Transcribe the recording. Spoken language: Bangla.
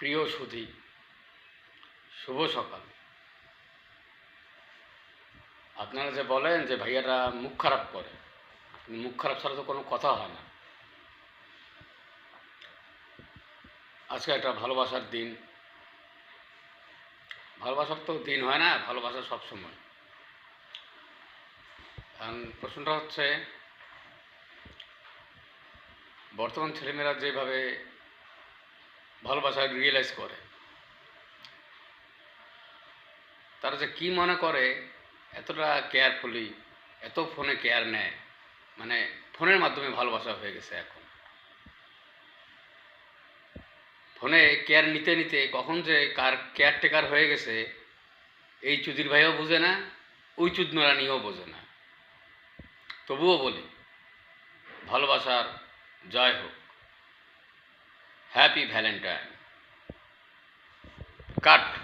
প্রিয় সুধী, শুভ সকাল। আপনারা যে বলেন যে ভাইয়াটা মুখ খারাপ করে, মুখ খারাপ ছাড়া তো কোনো কথা হয় না। আজকে একটা ভালোবাসার দিন। ভালোবাসার তো দিন হয় না, ভালোবাসা সবসময়। কারণ প্রশ্নটা হচ্ছে, বর্তমান ছেলেমেয়েরা যেভাবে ভালোবাসা রিয়েলাইজ করে, তারা যে কী মনে করে, এতটা কেয়ারফুলি, এত ফোনে কেয়ার নেয়, মানে ফোনের মাধ্যমে ভালোবাসা হয়ে গেছে এখন। ফোনে কেয়ার নিতে নিতে কখন যে কার কেয়ারটেকার হয়ে গেছে, এই চুদির ভাইও বোঝে না, ওই চুদনোরানিও বোঝে না। তবুও বলি, ভালোবাসার জয় হোক। Happy valentine. কাট।